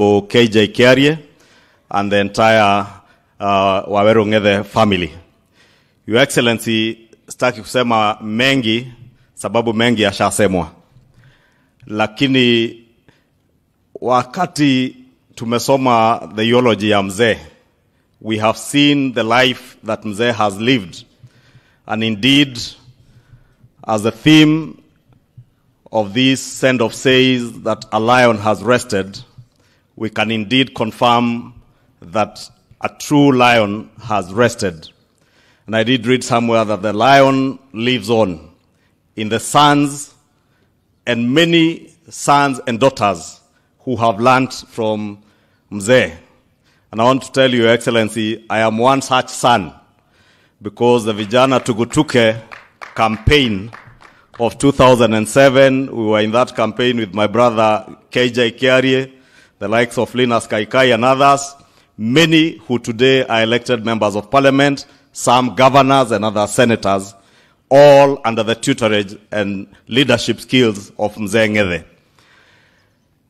Honorable KJ Kiarie and the entire Murang'A family. Your Excellency, sitaki kusema mengi sababu mengi yashasemwa. Lakini wakati tumesoma the eulogy ya mzee, we have seen the life that mzee has lived. And indeed, as the theme of this send-off says that a lion has rested, we can indeed confirm that a true lion has rested. And I did read somewhere that the lion lives on in the sons and many sons and daughters who have learned from Mzee. And I want to tell you, Your Excellency, I am one such son, because the Vijana Tugutuke campaign of 2007, we were in that campaign with my brother KJ Kiarie, the likes of Linus Kaikai and others, many who today are elected members of parliament, some governors and other senators, all under the tutorage and leadership skills of Mzee Ng'ethe.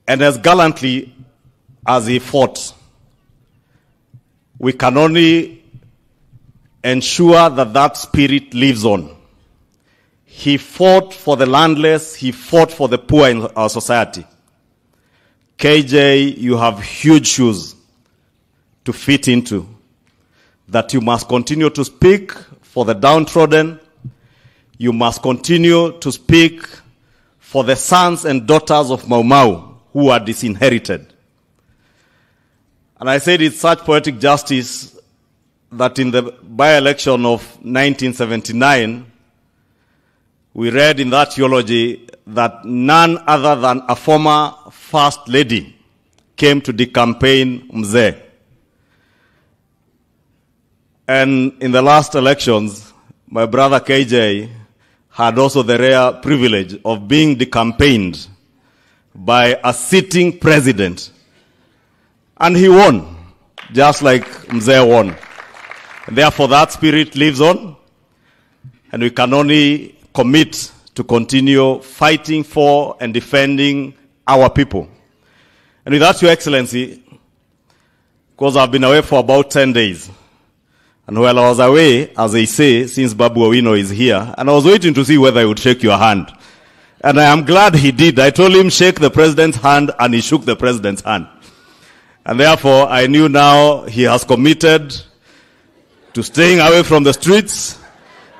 And as gallantly as he fought, we can only ensure that that spirit lives on. He fought for the landless, he fought for the poor in our society. KJ, you have huge shoes to fit into, that you must continue to speak for the downtrodden. You must continue to speak for the sons and daughters of Mau Mau who are disinherited. And I said it's such poetic justice that in the by-election of 1979, we read in that eulogy that none other than a former First Lady came to decampaign Mzee. And in the last elections, my brother KJ had also the rare privilege of being decampaigned by a sitting president. And he won, just like Mzee won. And therefore, that spirit lives on, and we can only commit to continue fighting for and defending our people. And with that, Your Excellency, because I've been away for about 10 days, and while I was away, as they say, since Babu Owino is here, and I was waiting to see whether he would shake your hand. And I am glad he did. I told him shake the president's hand, and he shook the president's hand. And therefore, I knew now he has committed to staying away from the streets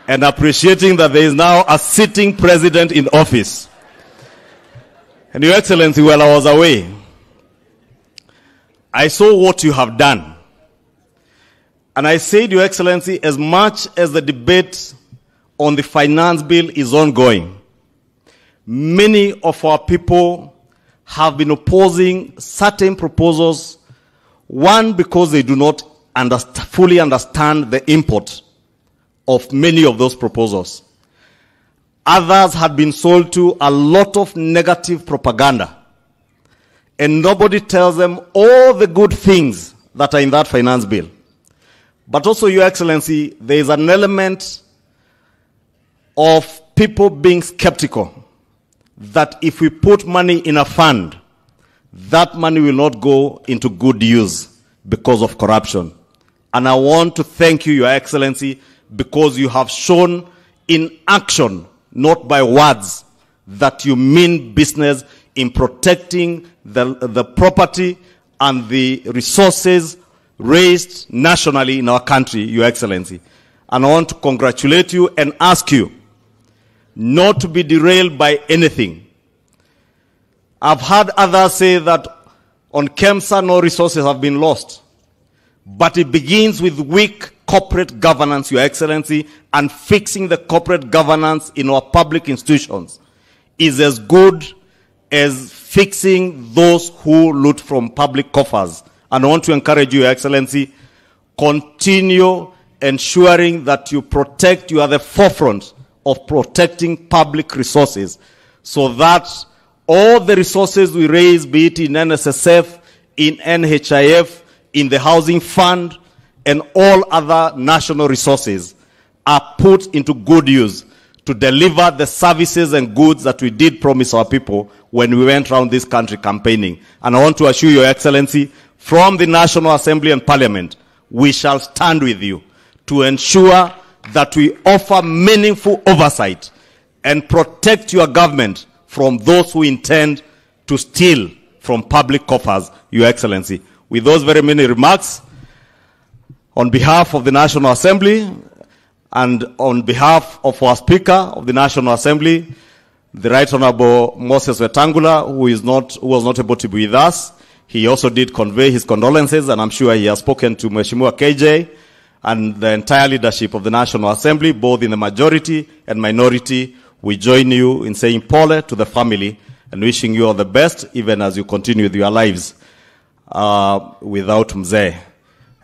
and appreciating that there is now a sitting president in office. And Your Excellency, while I was away, I saw what you have done. And I said, Your Excellency, as much as the debate on the finance bill is ongoing, many of our people have been opposing certain proposals, one, because they do not fully understand the import of many of those proposals. Others had been sold to a lot of negative propaganda, and nobody tells them all the good things that are in that finance bill. But also, Your Excellency, there is an element of people being skeptical that if we put money in a fund, that money will not go into good use because of corruption. And I want to thank you, Your Excellency, because you have shown in action, not by words, that you mean business in protecting the property and the resources raised nationally in our country, Your Excellency. And I want to congratulate you and ask you not to be derailed by anything. I've heard others say that on KEMSA no resources have been lost. But it begins with weak corporate governance, Your Excellency, and fixing the corporate governance in our public institutions is as good as fixing those who loot from public coffers. And I want to encourage you, Your Excellency, continue ensuring that you are the forefront of protecting public resources, so that all the resources we raise, be it in NSSF, in NHIF, in the housing fund, and all other national resources, are put into good use to to deliver the services and goods that we did promise our people when we went around this country campaigning. And I want to assure Your Excellency, from the National Assembly and Parliament, we shall stand with you to ensure that we offer meaningful oversight and protect your government from those who intend to steal from public coffers, Your Excellency. With those very many remarks, on behalf of the National Assembly and on behalf of our Speaker of the National Assembly, the Right Honorable Moses Wetangula, who was not able to be with us, he also did convey his condolences, and I'm sure he has spoken to Mheshimiwa KJ and the entire leadership of the National Assembly, both in the majority and minority. We join you in saying pole to the family and wishing you all the best, even as you continue with your lives without Mzee.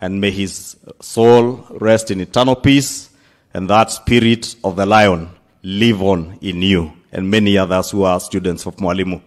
And may his soul rest in eternal peace, and that spirit of the lion live on in you and many others who are students of Mwalimu.